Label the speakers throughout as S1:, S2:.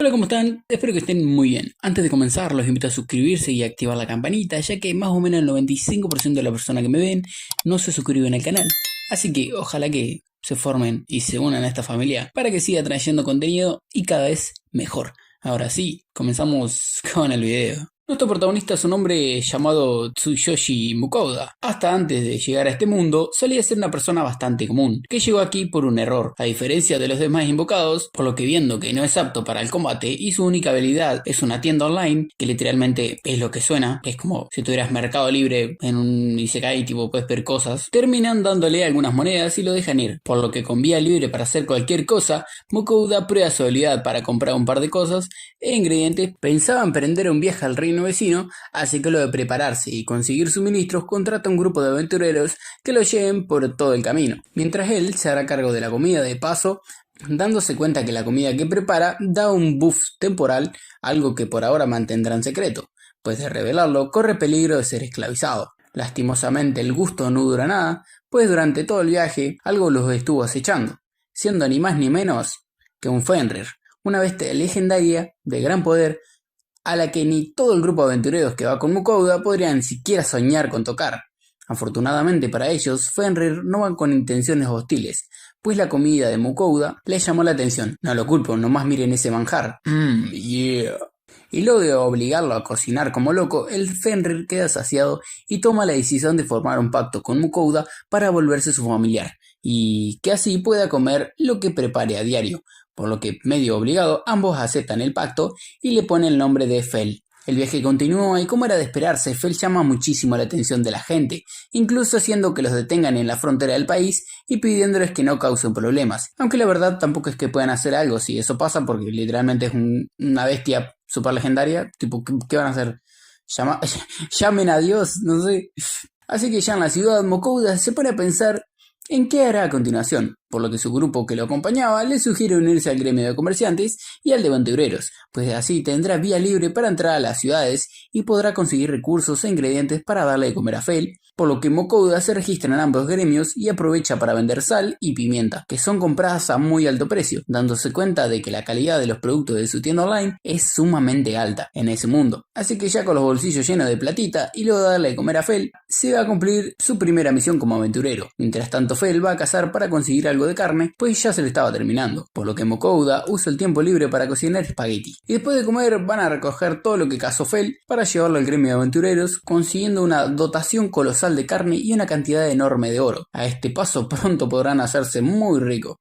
S1: Hola, ¿cómo están? Espero que estén muy bien. Antes de comenzar, los invito a suscribirse y activar la campanita, ya que más o menos el 95% de las personas que me ven no se suscriben al canal. Así que ojalá que se formen y se unan a esta familia para que siga trayendo contenido y cada vez mejor. Ahora sí, comenzamos con el video. Nuestro protagonista es un hombre llamado Tsuyoshi Mukouda. Hasta antes de llegar a este mundo, solía ser una persona bastante común, que llegó aquí por un error. A diferencia de los demás invocados, por lo que viendo que no es apto para el combate y su única habilidad es una tienda online, que literalmente es lo que suena, es como si tuvieras Mercado Libre en un Isekai, tipo puedes ver cosas, terminan dándole algunas monedas y lo dejan ir. Por lo que con vía libre para hacer cualquier cosa, Mukouda prueba su habilidad para comprar un par de cosas e ingredientes. Pensaba emprender un viaje al reino vecino, así que lo de prepararse y conseguir suministros contrata un grupo de aventureros que lo lleven por todo el camino, mientras él se hará cargo de la comida de paso, dándose cuenta que la comida que prepara da un buff temporal, algo que por ahora mantendrá en secreto, pues de revelarlo corre peligro de ser esclavizado. Lastimosamente el gusto no dura nada, pues durante todo el viaje algo los estuvo acechando, siendo ni más ni menos que un Fenrir, una bestia legendaria de gran poder a la que ni todo el grupo de aventureros que va con Mukouda podrían siquiera soñar con tocar. Afortunadamente para ellos, Fenrir no van con intenciones hostiles, pues la comida de Mukouda les llamó la atención. No lo culpo, nomás miren ese manjar. Yeah. Y luego de obligarlo a cocinar como loco, el Fenrir queda saciado y toma la decisión de formar un pacto con Mukouda para volverse su familiar, y que así pueda comer lo que prepare a diario. Por lo que, medio obligado, ambos aceptan el pacto y le ponen el nombre de Fel. El viaje continúa y, como era de esperarse, Fel llama muchísimo la atención de la gente, incluso haciendo que los detengan en la frontera del país y pidiéndoles que no causen problemas. Aunque la verdad tampoco es que puedan hacer algo si eso pasa, porque literalmente es una bestia super legendaria. Tipo, ¿qué van a hacer? Llamen a Dios, no sé. Así que ya en la ciudad, Mukouda se pone a pensar en qué hará a continuación, por lo que su grupo que lo acompañaba le sugiere unirse al gremio de comerciantes y al de aventureros, pues así tendrá vía libre para entrar a las ciudades y podrá conseguir recursos e ingredientes para darle de comer a Fel, por lo que Mukouda se registra en ambos gremios y aprovecha para vender sal y pimienta, que son compradas a muy alto precio, dándose cuenta de que la calidad de los productos de su tienda online es sumamente alta en ese mundo. Así que ya con los bolsillos llenos de platita y luego de darle de comer a Fel, se va a cumplir su primera misión como aventurero. Mientras tanto, Fel va a cazar para conseguir algo de carne, pues ya se le estaba terminando, por lo que Mukouda usa el tiempo libre para cocinar espagueti. Y después de comer van a recoger todo lo que cazó Fel para llevarlo al gremio de aventureros, consiguiendo una dotación colosal de carne y una cantidad enorme de oro. A este paso pronto podrán hacerse muy ricos.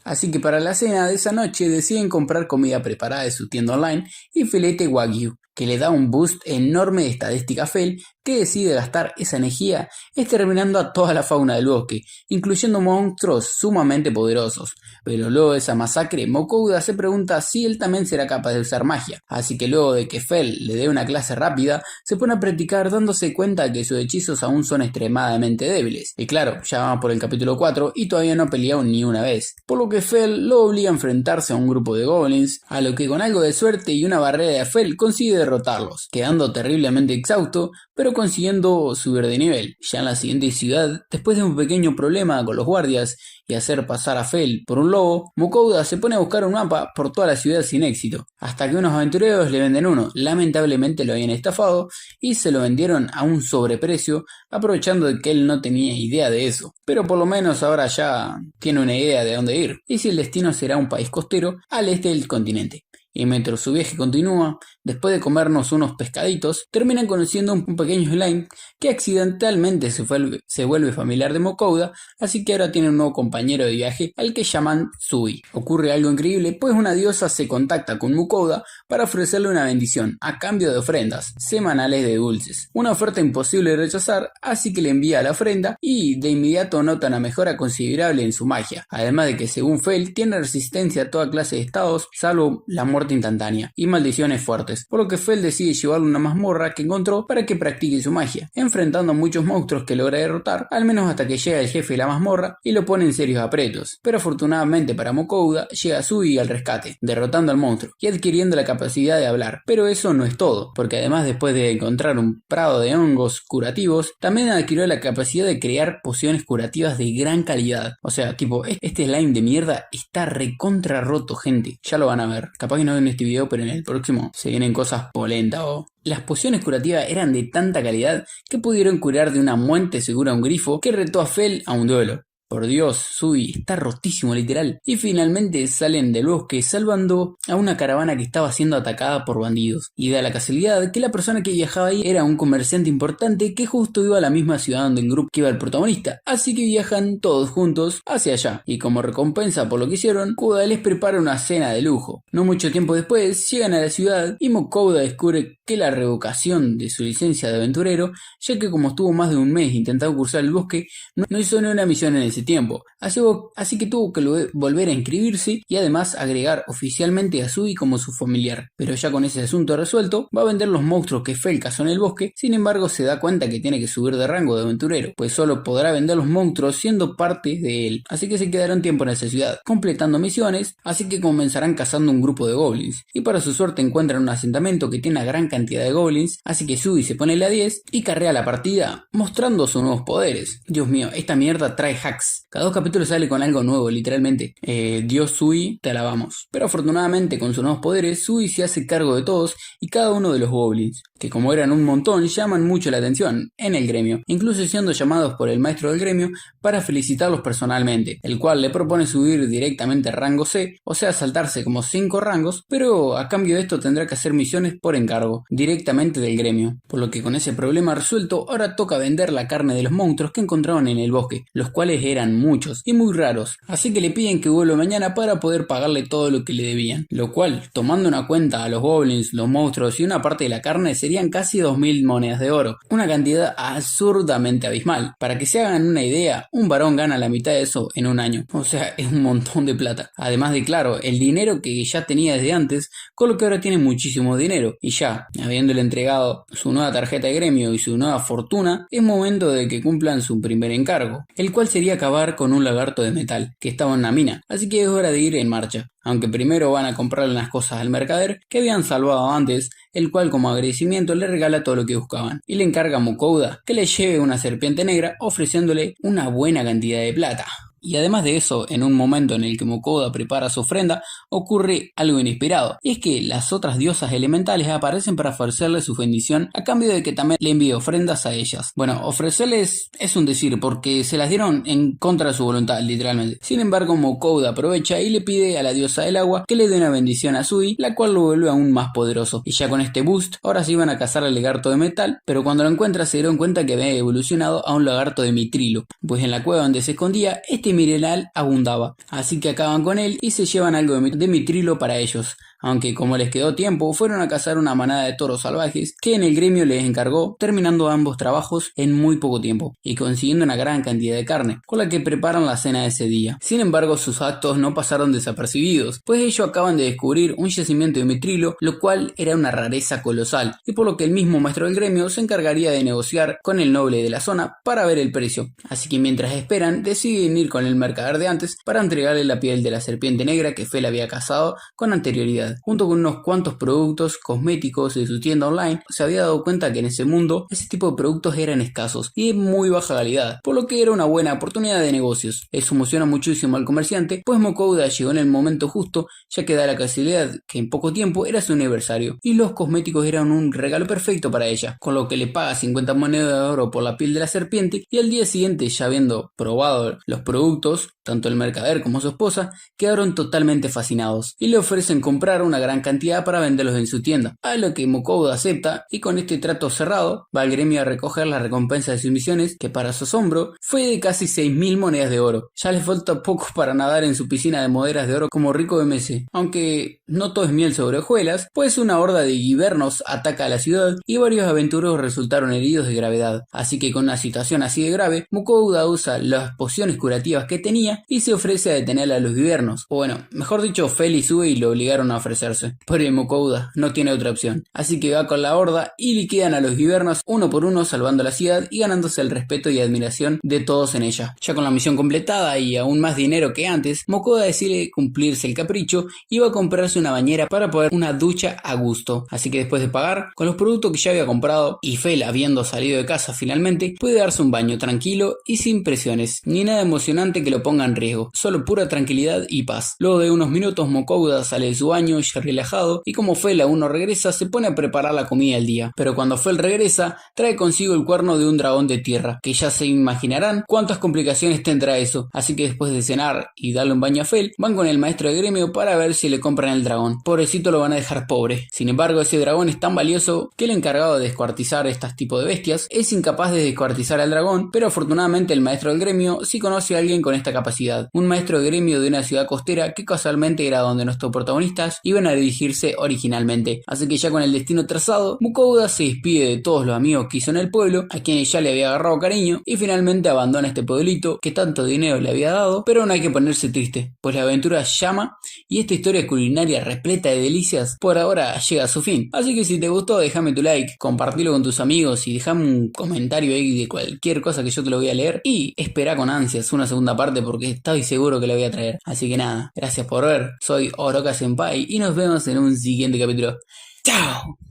S1: Así que para la cena de esa noche deciden comprar comida preparada de su tienda online y filete wagyu, que le da un boost enorme de estadística a Fel, que decide gastar esa energía exterminando a toda la fauna del bosque, incluyendo monstruos sumamente poderosos. Pero luego de esa masacre, Mukouda se pregunta si él también será capaz de usar magia, así que luego de que Fel le dé una clase rápida, se pone a practicar dándose cuenta que sus hechizos aún son extremadamente débiles. Y claro, ya vamos por el capítulo 4 y todavía no ha peleado ni una vez, por lo que Fel lo obliga a enfrentarse a un grupo de goblins, a lo que con algo de suerte y una barrera de Fel consigue derrotarlos, quedando terriblemente exhausto, pero consiguiendo subir de nivel. Ya en la siguiente ciudad, después de un pequeño problema con los guardias y hacer pasar a Fel por un lobo, Mukouda se pone a buscar un mapa por toda la ciudad sin éxito, hasta que unos aventureros le venden uno. Lamentablemente lo habían estafado y se lo vendieron a un sobreprecio, aprovechando de que él no tenía idea de eso. Pero por lo menos ahora ya tiene una idea de dónde ir, y si el destino será un país costero al este del continente. Y mientras su viaje continúa, después de comernos unos pescaditos, terminan conociendo un pequeño slime que accidentalmente se vuelve familiar de Mukouda, así que ahora tiene un nuevo compañero de viaje al que llaman Sui. Ocurre algo increíble, pues una diosa se contacta con Mukouda para ofrecerle una bendición a cambio de ofrendas semanales de dulces. Una oferta imposible de rechazar, así que le envía la ofrenda y de inmediato nota una mejora considerable en su magia, además de que según Fel tiene resistencia a toda clase de estados, salvo la muerte instantánea y maldiciones fuertes, por lo que Fel decide llevarle una mazmorra que encontró para que practique su magia, enfrentando a muchos monstruos que logra derrotar, al menos hasta que llega el jefe de la mazmorra y lo pone en serios aprietos. Pero afortunadamente para Mukouda llega Sui al rescate, derrotando al monstruo y adquiriendo la capacidad de hablar. Pero eso no es todo, porque además, después de encontrar un prado de hongos curativos, también adquirió la capacidad de crear pociones curativas de gran calidad. O sea, tipo, este slime de mierda está recontra roto, gente. Ya lo van a ver. Capaz que no no en este video, pero en el próximo se vienen cosas polentas. Las pociones curativas eran de tanta calidad que pudieron curar de una muerte segura a un grifo que retó a Fel a un duelo. Por Dios, Sui está rotísimo literal. Y finalmente salen del bosque salvando a una caravana que estaba siendo atacada por bandidos. Y da la casualidad que la persona que viajaba ahí era un comerciante importante que justo iba a la misma ciudad donde el grupo que iba el protagonista. Así que viajan todos juntos hacia allá. Y como recompensa por lo que hicieron, Kouda les prepara una cena de lujo. No mucho tiempo después llegan a la ciudad y Kouda descubre que la revocación de su licencia de aventurero, ya que como estuvo más de un mes intentando cruzar el bosque, no hizo ni una misión en ese tiempo, así que tuvo que volver a inscribirse y además agregar oficialmente a Sui como su familiar. Pero ya con ese asunto resuelto, va a vender los monstruos que Fel cazó en el bosque. Sin embargo, se da cuenta que tiene que subir de rango de aventurero, pues solo podrá vender los monstruos siendo parte de él. Así que se quedará un tiempo en esa ciudad, completando misiones, así que comenzarán cazando un grupo de goblins. Y para su suerte encuentran un asentamiento que tiene una gran cantidad de goblins, así que Sui se pone la 10 y carrea la partida mostrando sus nuevos poderes. Dios mío, esta mierda trae hacks. Cada 2 capítulos sale con algo nuevo, literalmente. Dios Sui, te alabamos. Pero afortunadamente con sus nuevos poderes, Sui se hace cargo de todos y cada uno de los goblins, que como eran un montón, llaman mucho la atención en el gremio, incluso siendo llamados por el maestro del gremio para felicitarlos personalmente, el cual le propone subir directamente a rango C, o sea saltarse como 5 rangos, pero a cambio de esto tendrá que hacer misiones por encargo, directamente del gremio, por lo que con ese problema resuelto, ahora toca vender la carne de los monstruos que encontraron en el bosque, los cuales eran muchos y muy raros, así que le piden que vuelva mañana para poder pagarle todo lo que le debían, lo cual, tomando una cuenta a los goblins, los monstruos y una parte de la carne, serían casi 2000 monedas de oro, una cantidad absurdamente abismal. Para que se hagan una idea, un varón gana la mitad de eso en un año, o sea, es un montón de plata, además de claro, el dinero que ya tenía desde antes, con lo que ahora tiene muchísimo dinero, y ya, habiéndole entregado su nueva tarjeta de gremio y su nueva fortuna, es momento de que cumplan su primer encargo, el cual sería acabar con un lagarto de metal que estaba en la mina, así que es hora de ir en marcha. Aunque primero van a comprarle unas cosas al mercader que habían salvado antes, el cual como agradecimiento le regala todo lo que buscaban, y le encarga a Kouda que le lleve una serpiente negra ofreciéndole una buena cantidad de plata. Y además de eso, en un momento en el que Kouda prepara su ofrenda, ocurre algo inesperado, y es que las otras diosas elementales aparecen para ofrecerle su bendición a cambio de que también le envíe ofrendas a ellas. Bueno, ofrecerles es un decir, porque se las dieron en contra de su voluntad, literalmente. Sin embargo, Kouda aprovecha y le pide a la diosa del agua que le dé una bendición a Sui, la cual lo vuelve aún más poderoso. Y ya con este boost, ahora se iban a cazar al lagarto de metal, pero cuando lo encuentra se dieron cuenta que había evolucionado a un lagarto de mitrilo, pues en la cueva donde se escondía, este mineral abundaba, así que acaban con él y se llevan algo de mitrilo para ellos, aunque como les quedó tiempo fueron a cazar una manada de toros salvajes que en el gremio les encargó, terminando ambos trabajos en muy poco tiempo y consiguiendo una gran cantidad de carne, con la que preparan la cena de ese día. Sin embargo, sus actos no pasaron desapercibidos, pues ellos acaban de descubrir un yacimiento de mitrilo, lo cual era una rareza colosal, y por lo que el mismo maestro del gremio se encargaría de negociar con el noble de la zona para ver el precio. Así que mientras esperan, deciden ir con el mercader de antes para entregarle la piel de la serpiente negra que Fel había cazado con anterioridad. Junto con unos cuantos productos cosméticos de su tienda online, se había dado cuenta que en ese mundo ese tipo de productos eran escasos y de muy baja calidad, por lo que era una buena oportunidad de negocios. Eso emociona muchísimo al comerciante, pues Kouda llegó en el momento justo, ya que da la casualidad que en poco tiempo era su aniversario y los cosméticos eran un regalo perfecto para ella, con lo que le paga 50 monedas de oro por la piel de la serpiente, y al día siguiente, ya habiendo probado los productos, tanto el mercader como su esposa quedaron totalmente fascinados y le ofrecen comprar una gran cantidad para venderlos en su tienda, a lo que Kouda acepta, y con este trato cerrado va al gremio a recoger la recompensa de sus misiones, que para su asombro fue de casi 6000 monedas de oro. Ya les falta poco para nadar en su piscina de monedas de oro como rico MC, aunque no todo es miel sobre hojuelas, pues una horda de guibernos ataca a la ciudad y varios aventureros resultaron heridos de gravedad, así que con una situación así de grave, Kouda usa las pociones curativas que tenía y se ofrece a detener a los guibernos, o bueno, mejor dicho, Fel y Sui lo obligaron a ofrecerse. Pobre Kouda, no tiene otra opción, así que va con la horda y liquidan a los guibernos uno por uno, salvando la ciudad y ganándose el respeto y admiración de todos en ella. Ya con la misión completada y aún más dinero que antes, Kouda decide cumplirse el capricho y va a comprarse una bañera para poder una ducha a gusto, así que después de pagar con los productos que ya había comprado y Fel habiendo salido de casa finalmente, puede darse un baño tranquilo y sin presiones, ni nada emocionante que lo ponga en riesgo, solo pura tranquilidad y paz. Luego de unos minutos Kouda sale de su baño muy relajado y como Fel aún no regresa, se pone a preparar la comida del día. Pero cuando Fel regresa, trae consigo el cuerno de un dragón de tierra, que ya se imaginarán cuántas complicaciones tendrá eso. Así que después de cenar y darle un baño a Fel, van con el maestro de gremio para ver si le compran el dragón. Pobrecito, lo van a dejar pobre. Sin embargo, ese dragón es tan valioso que el encargado de descuartizar estos tipos de bestias es incapaz de descuartizar al dragón, pero afortunadamente el maestro del gremio sí conoce a alguien con esta capacidad. Un maestro de gremio de una ciudad costera que casualmente era donde nuestros protagonistas iban a dirigirse originalmente. Así que ya con el destino trazado, Mukouda se despide de todos los amigos que hizo en el pueblo, a quienes ya le había agarrado cariño, y finalmente abandona este pueblito que tanto dinero le había dado, pero no hay que ponerse triste, pues la aventura llama y esta historia culinaria repleta de delicias por ahora llega a su fin. Así que si te gustó, déjame tu like, compartilo con tus amigos y déjame un comentario ahí de cualquier cosa que yo te lo voy a leer, y espera con ansias una segunda parte porque estoy seguro que la voy a traer. Así que nada, gracias por ver, soy Oroka Senpai y nos vemos en un siguiente capítulo. ¡Chao!